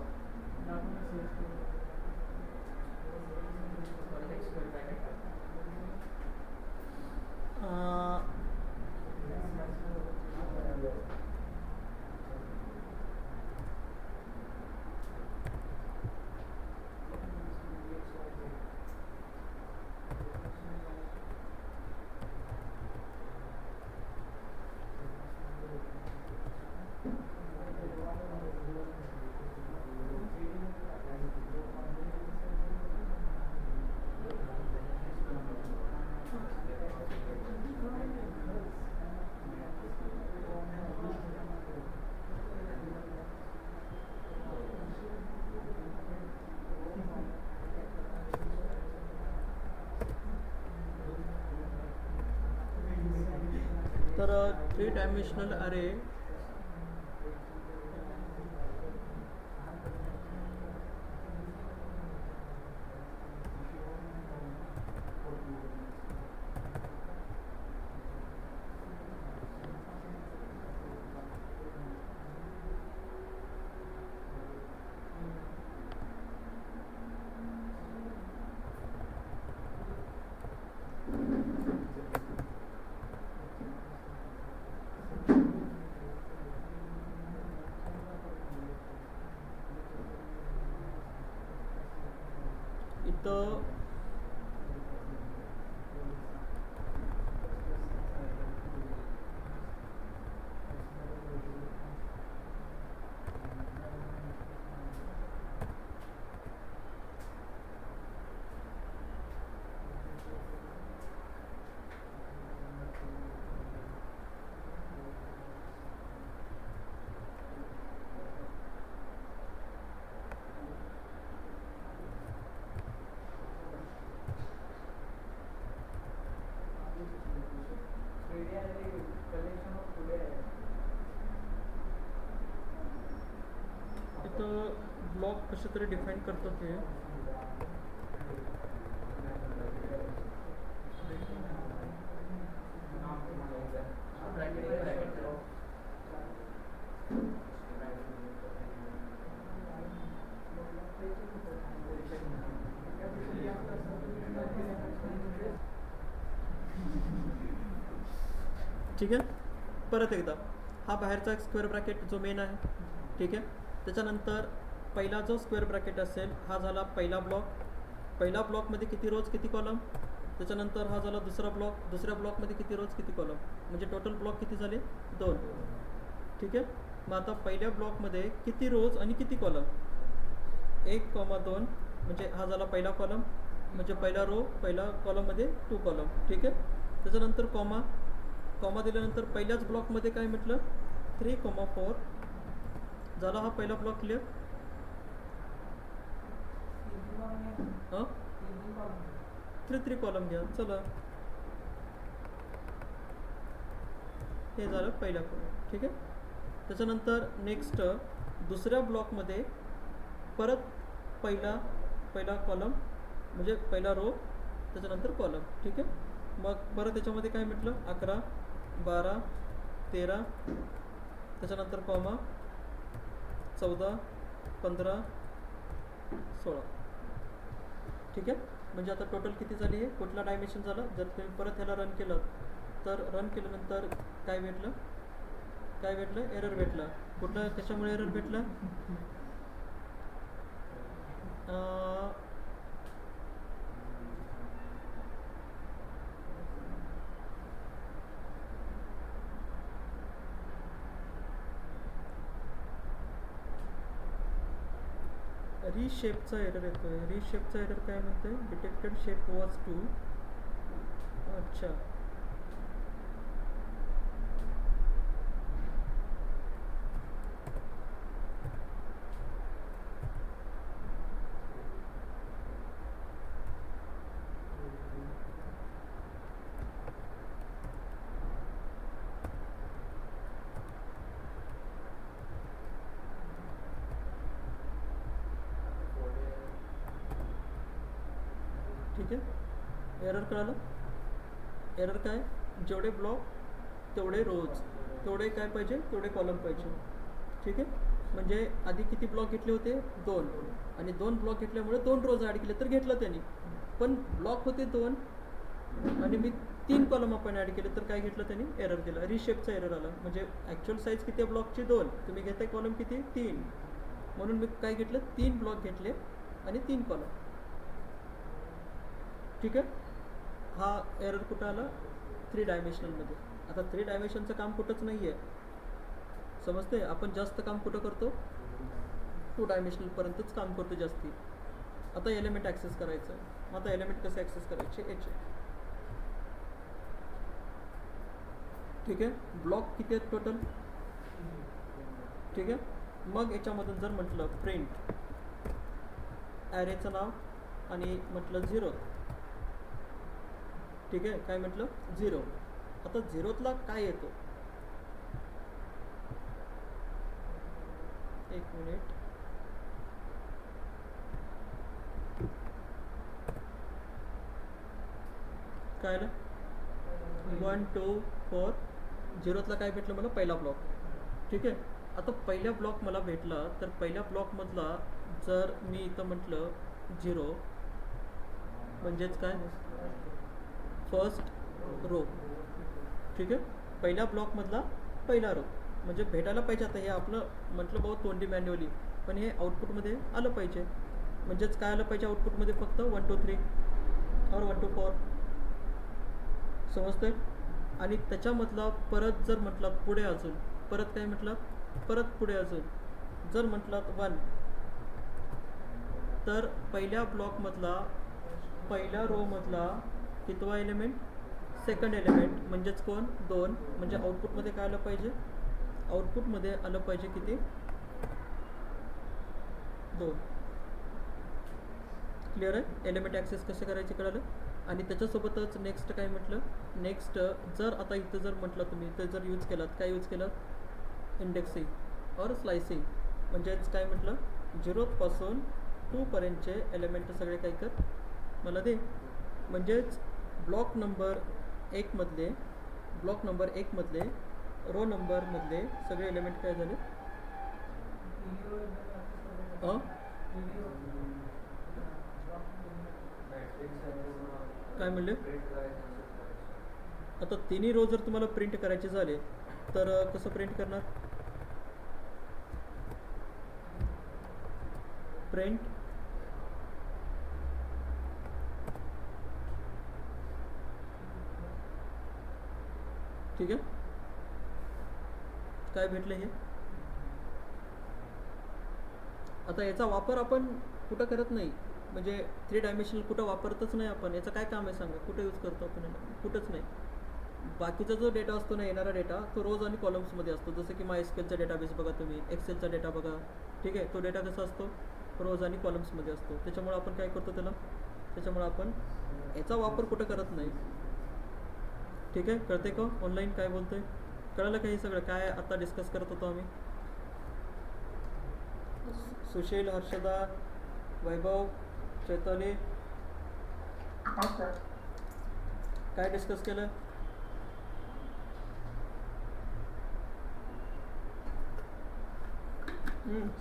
तर थ्री डायमेन्शनल ॲरे इथं ब्लॉक कसे तरी डिफाईन करतात हे. ठीक आहे. परत एकदा, हा बाहेरचा एक स्क्वेअर ब्रॅकेट जो मेन आहे, ठीक आहे. त्याच्यानंतर पहिला जो स्क्वेअर ब्रॅकेट असेल हा झाला पहिला ब्लॉक. पहिला ब्लॉकमध्ये किती रोज किती कॉलम. त्याच्यानंतर हा झाला दुसरा ब्लॉक. दुसऱ्या ब्लॉकमध्ये किती रोज किती कॉलम, म्हणजे टोटल ब्लॉक किती झाले, 2. ठीक आहे. मग आता पहिल्या ब्लॉकमध्ये किती रोज आणि किती कॉलम, 1,2 म्हणजे हा झाला पहिला कॉलम, म्हणजे पहिला रो, पहिला कॉलममध्ये 2 कॉलम. ठीक आहे. त्याच्यानंतर कॉमा दिल्यानंतर पहिल्याच ब्लॉकमध्ये काय म्हटलं, 3,4 झाला हा पहिला ब्लॉक क्लिअर. हां 3 कॉलम घ्या. चला हे झालं पहिला कॉलम. ठीक आहे. त्याच्यानंतर नेक्स्ट दुसऱ्या ब्लॉकमध्ये परत पहिला कॉलम म्हणजे पहिला रो, त्याच्यानंतर कॉलम. ठीक आहे. मग परत त्याच्यामध्ये काय म्हटलं, 11, 12, 13, त्याच्यानंतर कॉमा, 14, 15, 16. ठीक आहे. म्हणजे आता टोटल किती झाली आहे, कुठला डायमेन्शन झालं. जर तुम्ही परत ह्याला रन केलं तर रन केल्यानंतर काय भेटलं, एरर भेटला. कुठलं कशामुळे एरर भेटला? रिशेपचा एरर येतोय. रिशेपचा एरर काय म्हणतोय? Detected shape was two. अच्छा, ठीक आहे. एरर कळालं? एरर काय? जेवढे ब्लॉक तेवढे रोज, तेवढे काय पाहिजे? तेवढे कॉलम पाहिजे. ठीक आहे. म्हणजे आधी किती ब्लॉक घेतले होते? 2. आणि 2 ब्लॉक घेतल्यामुळे 2 रोज ॲड केले तर घेतलं त्यांनी. पण ब्लॉक होते 2 आणि मी 3 कॉलम आपण ॲड केले तर काय घेतलं त्यांनी? एरर दिला. रिशेपचा एरर आला. म्हणजे ॲक्च्युअल साईज किती आहे ब्लॉकची? 2. तुम्ही घेताय कॉलम किती? 3. म्हणून मी काय घेतलं? 3 ब्लॉक घेतले आणि 3 कॉलम. ठीक आहे. हा एरर कुठं आला? 3 डायमेन्शनलमध्ये. आता 3 डायमेन्शनचं काम कुठंच नाही आहे, समजते? आपण जास्त काम कुठं करतो? 2 डायमेन्शनलपर्यंतच काम करतो जास्ती. आता एलिमेंट ॲक्सेस करायचं. मग आता एलिमेंट कसे ॲक्सेस करायचे? याचे. ठीक आहे. ब्लॉक किती आहेत टोटल? ठीक आहे. मग याच्यामधून जर म्हटलं प्रिंट ॲरेचं नाव आणि म्हटलं 0. ठीक आहे. काय म्हटलं? 0. आता 0तला काय येतो? एक मिनिट. काय आलं? 1 2 4. 0तला काय भेटलं मला? पहिला ब्लॉक. ठीक आहे. आता पहिल्या ब्लॉक मला भेटला तर पहिल्या ब्लॉकमधला जर मी इथं म्हटलं 0 म्हणजेच काय? First row. ठीक आहे. पहिल्या ब्लॉकमधला पहिला रो म्हणजे भेटायला पाहिजे. आता हे आपलं म्हटलं भाऊ तोंडी मॅन्युअली, पण हे आउटपुटमध्ये आलं पाहिजे. म्हणजेच काय आलं पाहिजे आउटपुटमध्ये? फक्त 1 2 3 और 1 2 4. समजतंय? आणि त्याच्यामधला परत जर म्हटलं पुढे अजून, परत काय म्हटलं? परत पुढे अजून जर म्हटलं 1, तर पहिल्या ब्लॉकमधला पहिल्या रोमधला कितवा एलिमेंट? Second element. म्हणजेच कोण? 2. म्हणजे आउटपुटमध्ये काय आलं पाहिजे? आउटपुटमध्ये आलं पाहिजे किती? 2. क्लिअर आहे? एलिमेंट ॲक्सेस कसे करायचे कळालं? आणि त्याच्यासोबतच नेक्स्ट काय म्हटलं? नेक्स्ट जर आता इथं जर म्हटलं तुम्ही तर जर यूज केलात, काय यूज केलं? इंडेक्सिंग और स्लायसिंग. म्हणजेच काय म्हटलं? 0 पासून 2 पर्यंतचे एलिमेंट सगळे काय कर मला दे. म्हणजेच ब्लॉक नंबर 1 मधले रो नंबरमधले सगळे एलिमेंट काय झाले? काय म्हणले? आता तिन्ही रो जर तुम्हाला प्रिंट करायचे झाले तर कसं प्रिंट करणार? प्रिंट ठीक आहे. काय भेटलं हे? आता याचा वापर आपण कुठं करत नाही. म्हणजे 3 डायमेन्शनल कुठं वापरतच नाही आपण. याचं काय काम आहे सांगा? कुठं यूज करतो आपण याला? कुठंच नाही. बाकीचा जो डेटा असतो ना, येणारा डेटा तो रोज आणि कॉलम्समध्ये असतो. जसं की MySQLचा डेटाबेस बघा तुम्ही, एक्सेलचा डेटा बघा. ठीक आहे. तो डेटा कसा असतो? रोज आणि कॉलम्समध्ये असतो. त्याच्यामुळे आपण काय करतो त्याला? त्याच्यामुळे आपण याचा वापर कुठं करत नाही. ठीक आहे. कळते का? ऑनलाईन काय बोलतोय? कळलं का हे सगळं काय आता डिस्कस करत होतो आम्ही? सुशील, हर्षदा, वैभव, चैताली, काय डिस्कस केलं?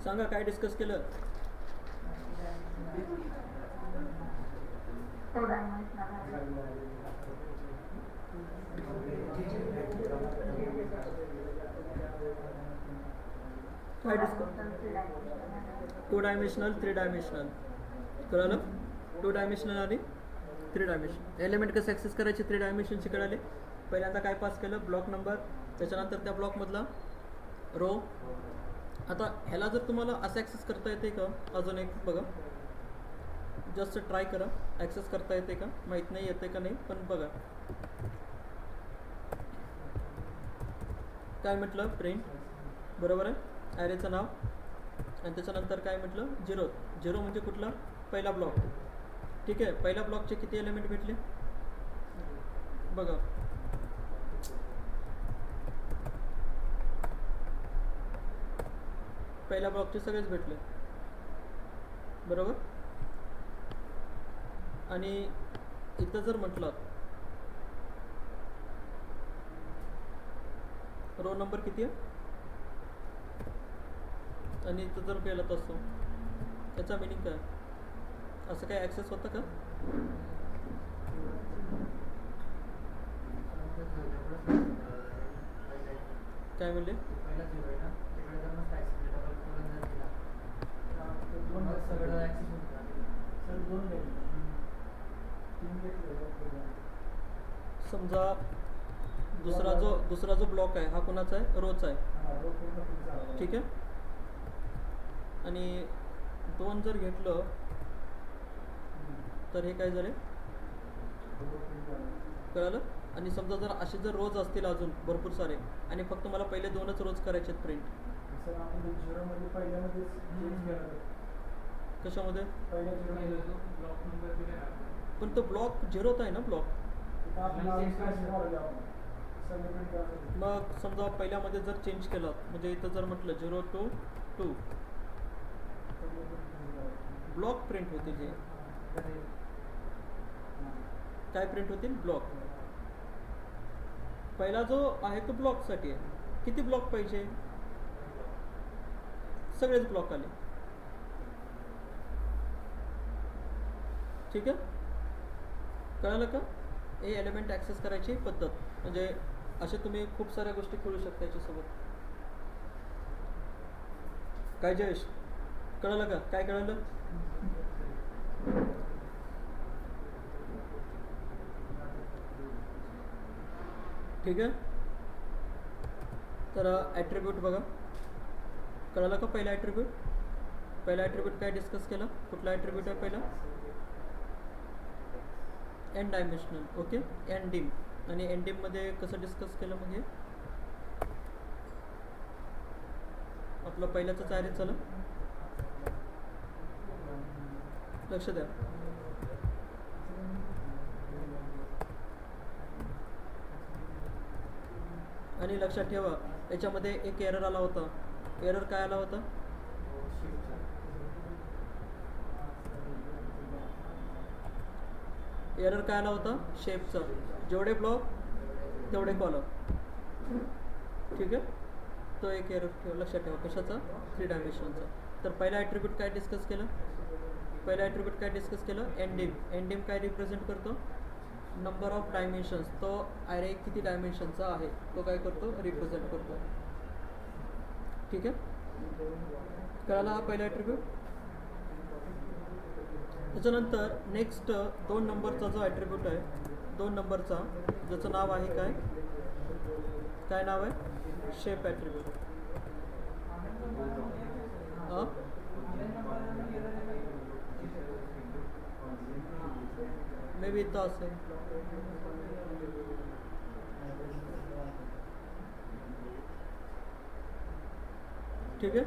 सांगा काय डिस्कस केलं? काय डिस्कस 2 डायमेन्शनल 3 डायमेन्शनल कळालं 2 डायमेन्शनल आणि 3 डायमेन्शन एलिमेंट कसे ॲक्सेस करायचे 3 डायमेन्शनचे कळाले. पहिल्यांदा काय पास केलं ब्लॉक नंबर, त्याच्यानंतर त्या ब्लॉकमधला रो. आता ह्याला जर तुम्हाला असं ॲक्सेस करता येते का, अजून एक बघा, जस्ट ट्राय करा ॲक्सेस करता येते का, माहीत नाही येते का नाही पण बघा. काय म्हटलं प्रिंट, बरोबर आहे, ॲरेचं नाव आणि त्याच्यानंतर काय म्हटलं 0. 0 म्हणजे कुठला, पहिला ब्लॉक. ठीक आहे, पहिल्या ब्लॉकचे किती एलिमेंट भेटले बघा. पहिल्या ब्लॉकचे सगळेच भेटले, बरोबर. आणि इथं जर म्हटलं रो नंबर किती आहे आणि इथं जर केलं तसं, त्याचा मिनिंग काय, असं काय ॲक्सेस होतं का. काय म्हणले, समजा दुसरा जो ब्लॉक आहे हा कोणाचा आहे, रोचा आहे. ठीक आहे, आणि 2 जर घेतलं तर हे काय झाले कळालं. आणि समजा जर असे जर रोज असतील अजून भरपूर सारे आणि फक्त मला पहिले 2च रोज करायचे आहेत प्रिंट. कशामध्ये, पण तो ब्लॉक 0च आहे ना ब्लॉक. मग समजा पहिल्यामध्ये जर चेंज केलं म्हणजे इथं जर म्हटलं 0 to 2 ब्लॉक प्रिंट होतील. हे काय प्रिंट होतील, ब्लॉक. पहिला जो आहे तो ब्लॉकसाठी आहे. किती ब्लॉक पाहिजे, सगळेच ब्लॉक आले. ठीक आहे, कळालं का. हे एलिमेंट ॲक्सेस करायची पद्धत, म्हणजे असे तुम्ही खूप साऱ्या गोष्टी खेळू शकता याच्यासोबत. काय जयेश, कळालं का, काय कळालं. ठीक आहे, तर ॲट्रिब्यूट बघा, कळालं का. पहिला ॲट्रिब्यूट काय डिस्कस केला, कुठला ॲट्रिब्यूट आहे पहिला, n dimensional. Okay, n dim. आणि एन डिममध्ये कसं डिस्कस केलं, मग हे आपलं पहिल्याचंच आहे. चला लक्ष द्या. आणि लक्षात ठेवा याच्यामध्ये एक एरर आला होता. एरर काय आला होता, एरर काय आला होता, शेपचा. जेवढे ब्लॉक तेवढे कॉलम. ठीक आहे, तो एक एरर ठेवा, लक्षात ठेवा. कशाचा, 3 डायमेन्शनचा. तर पहिला ॲट्रिब्यूट काय डिस्कस केलं, एन डिम काय रिप्रेझेंट करतो, नंबर ऑफ डायमेन्शन्स. तो ॲरे किती डायमेन्शनचा आहे तो काय करतो, रिप्रेझेंट करतो. ठीक आहे, कळाला हा पहिला ॲट्रिब्यूट. त्याच्यानंतर नेक्स्ट 2 नंबरचा जो ॲट्रिब्यूट आहे, 2 नंबरचा, ज्याचं नाव आहे काय नाव आहे, शेप ॲट्रिब्यूट. मे बी इथं असेल. ठीक आहे,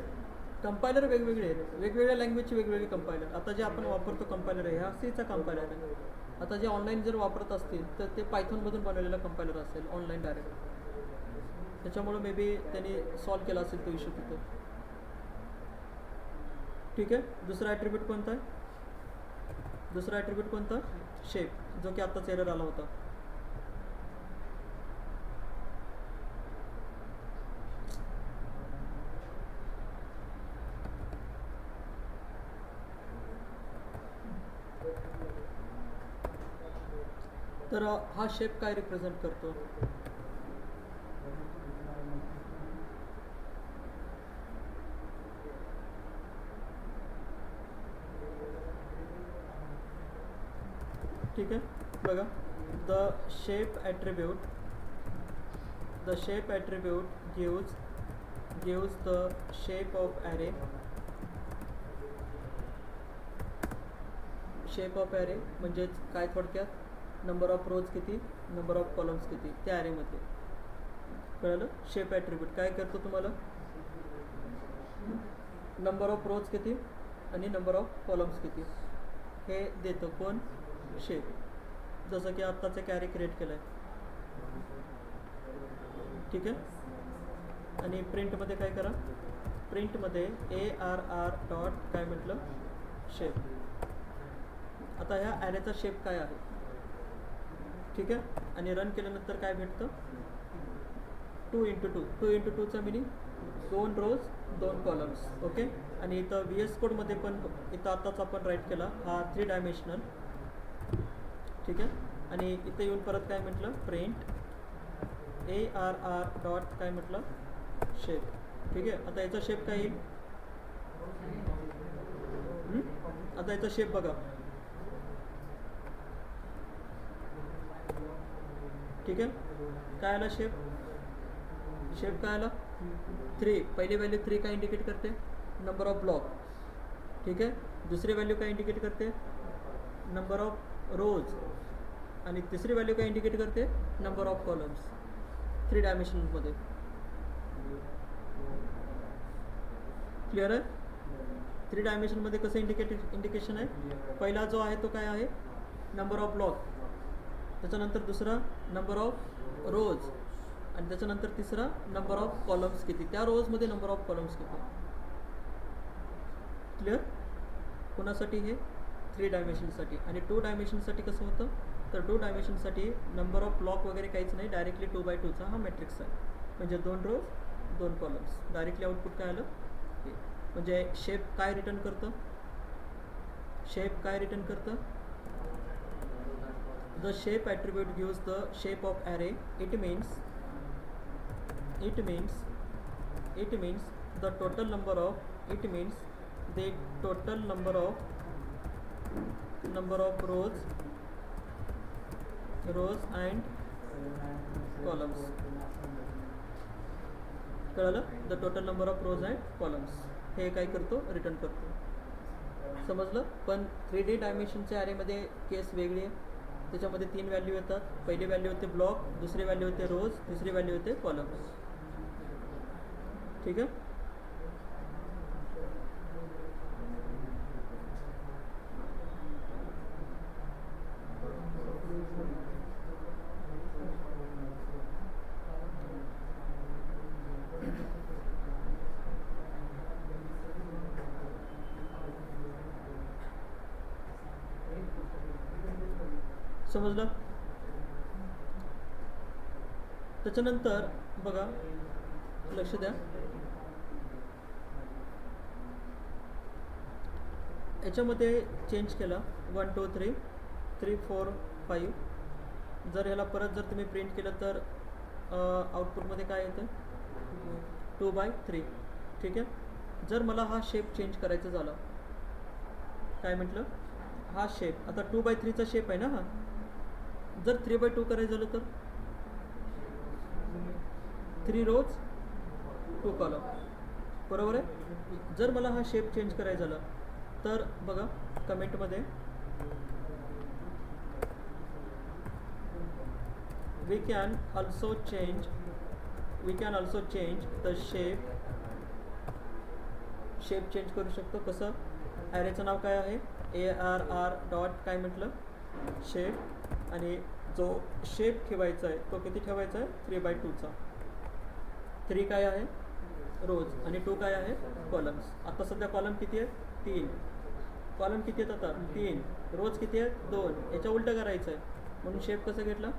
कंपायलर वेगवेगळे आहेत, वेगवेगळ्या लँग्वेजचे वेगवेगळे कंपायलर. आता जे आपण वापरतो कंपायलर आहे हा सीचा कंपायलर आहे. आता जे ऑनलाईन जर वापरत असतील तर ते पायथॉनमधून बनवलेला कंपायलर असेल ऑनलाईन डायरेक्ट. त्याच्यामुळे मे बी त्यांनी सॉल्व केला असेल तो इश्यू तिथं. ठीक आहे, दुसरा ॲट्रिब्यूट कोणता, शेप, जो की आत्ताच एरर आला होता. तर हा शेप काय रिप्रेझेंट करतो, ठीक आहे. बघा, the shape attribute gives the shape of array. Shape of array म्हणजेच काय, थोडक्यात नंबर ऑफ रोज किती, नंबर ऑफ कॉलम्स किती त्या ॲरेमध्ये. कळलं. शेप ॲट्रिब्यूट काय करतो तुम्हाला, नंबर ऑफ रोज किती आणि नंबर ऑफ कॉलम्स किती हे देतं. कोण, शेप. जसं की आत्ताचं कॅरे क्रिएट केलं आहे. ठीक आहे. आणि प्रिंटमध्ये काय करा, प्रिंटमध्ये ARR डॉट काय म्हटलं, शेप. आता ह्या ॲरेचा शेप काय आहे. ठीक आहे. आणि रन केल्यानंतर काय भेटतं, 2x2चा मिनिंग 2 रोज 2 कॉलम्स. ओके. आणि इथं VS कोडमध्ये पण इथं आत्ताच आपण राईट केला हा 3 डायमेन्शनल. ठीक आहे. आणि इथे येऊन परत काय म्हटलं, प्रिंट ARR डॉट काय म्हटलं, शेप. ठीक आहे. आता याचा शेप काय येईल, आता याचा शेप बघा. ठीक आहे. काय आला शेप, काय आला 3. पहिली व्हॅल्यू 3 काय इंडिकेट करते, नंबर ऑफ ब्लॉक. ठीक आहे. दुसरी व्हॅल्यू काय इंडिकेट करते, नंबर ऑफ रोज. आणि तिसरी व्हॅल्यू काय इंडिकेट करते, नंबर ऑफ कॉलम्स. 3 डायमेन्शनमध्ये. क्लिअर आहे. 3 डायमेन्शनमध्ये कसं इंडिकेशन आहे, पहिला जो आहे तो काय आहे, नंबर ऑफ ब्लॉक. त्याच्यानंतर दुसरा नंबर ऑफ रोज. आणि त्याच्यानंतर तिसरा नंबर ऑफ कॉलम्स किती, त्या रोजमध्ये नंबर ऑफ कॉलम्स किती. क्लिअर. कोणासाठी हे, 3 डायमेन्शनसाठी. आणि 2 डायमेन्शनसाठी कसं होतं, तर 2 डायमेन्शनसाठी नंबर ऑफ ब्लॉक वगैरे काहीच नाही, डायरेक्टली 2x2चा हा मॅट्रिक्स आहे. म्हणजे 2 रोज 2 कॉलम्स. डायरेक्टली आउटपुट काय आलं हे. म्हणजे शेप काय रिटर्न करतं, the shape attribute gives the shape of array. It means the total number of rows and columns. कळलं. The total number of rose and columns हे काय करतो, रिटर्न करतो. समजलं. पण 3D डायमेन्शनच्या ॲरेमध्ये केस वेगळी आहे. त्याच्यामध्ये 3 व्हॅल्यू येतात. पहिली व्हॅल्यू होते ब्लॉक, दुसरी व्हॅल्यू होते रोज, तिसरी व्हॅल्यू होते कॉलम्स. ठीक आहे. समजलं. त्याच्यानंतर बघा, लक्ष द्या, याच्यामध्ये चेंज केला 1 2 3 3 4 5. जर ह्याला परत जर तुम्ही प्रिंट केलं तर आउटपुटमध्ये काय येतं, 2/3. ठीक आहे. जर मला हा शेप चेंज करायचा झाला, काय म्हटलं, हा शेप आता 2/3चा शेप आहे ना हा. जर 3/2 करायचं झालं तर 3 रोज 2 कॉलम. बरोबर आहे. जर मला हा शेप चेंज करायचा झाला तर बघा कमेंटमध्ये, we can also change the shape change करू शकतो. कसं, ॲरेचं नाव काय आहे, ARR डॉट काय म्हटलं, शेप. आणि जो शेप ठेवायचा आहे तो किती ठेवायचा आहे, 3/2चा. 3 काय आहे, रोज. आणि 2 काय आहे, कॉलम्स. आता सध्या कॉलम किती आहेत, 3. कॉलम किती आहेत आता, 3. रोज किती आहेत, 2. याच्या उलटं करायचं आहे म्हणून शेप कसं घेतला,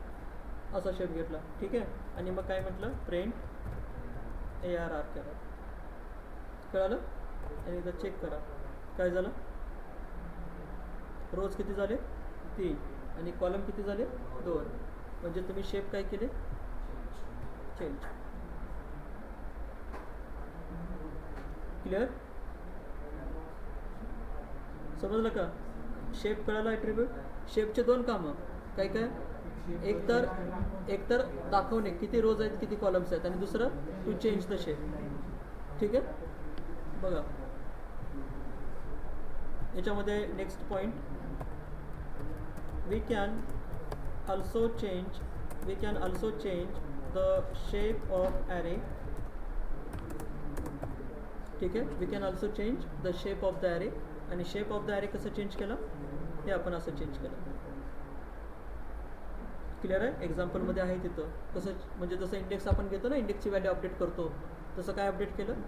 असा शेप घेतला. ठीक आहे. आणि मग काय म्हटलं, प्रिंट ARR करा. कळालं. आणि एकदा चेक करा काय झालं, रोज किती झाले, 3. आणि कॉलम किती झाले, 2. म्हणजे तुम्ही शेप काय केले, चेंज. क्लिअर. समजलं का. शेप कळाला ॲट्रिब्यूट. शेपचे दोन कामं काय काय, एकतर दाखवणे किती रोज आहेत किती कॉलम्स आहेत, आणि दुसरं टू चेंज द शेप. ठीक आहे, बघा याच्यामध्ये next point, we can also change the shape of array. ठीक आहे, we can also change the shape of the array. आणि शेप ऑफ द ॲरे कसं चेंज केलं, हे आपण असं चेंज केलं. क्लिअर आहे, एक्झाम्पलमध्ये आहे तिथं कसं, म्हणजे जसं इंडेक्स आपण घेतो ना, इंडेक्सची व्हॅल्यू अपडेट करतो, तसं काय अपडेट केलं,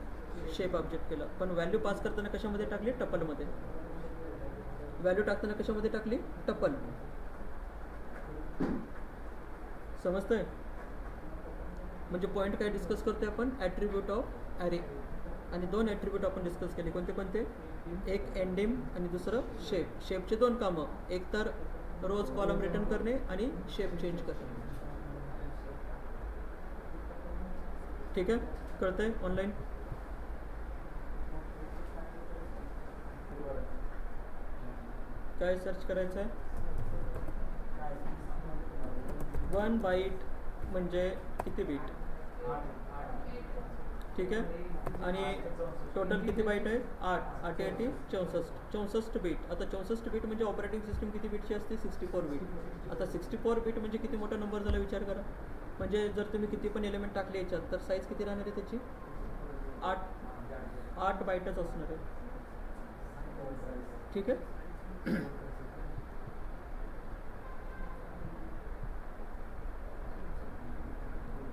शेप अपडेट केलं. पण व्हॅल्यू पास करताना कशामध्ये टाकली, टपलमध्ये. व्हॅल्यू टाकताना कशामध्ये टाकली, टपल. समजतंय, म्हणजे पॉईंट काय डिस्कस करतोय आपण, ॲट्रिब्यूट ऑफ ॲरे. आणि दोन ॲट्रिब्यूट आपण डिस्कस केले, कोणते कोणते, एक एंडिम आणि दुसरं शेप. शेपचे दोन कामं, एक तर रोज कॉलम रिटर्न करणे आणि शेप चेंज करणे. ठीक आहे, कळतंय ऑनलाईन. काय सर्च करायचं आहे, 1 बाईट म्हणजे किती बीट. ठीक आहे, आणि टोटल किती बाईट आहे, 8 8 64 बीट. आता 64 बीट म्हणजे ऑपरेटिंग सिस्टम किती बीटची असते, 64 बीट. आता 64 बीट म्हणजे किती मोठा नंबर झाला विचार करा. म्हणजे जर तुम्ही किती पण एलिमेंट टाकले याच्यात, तर साईज किती राहणार आहे त्याची, 8 बाईटच असणार आहे. ठीक आहे.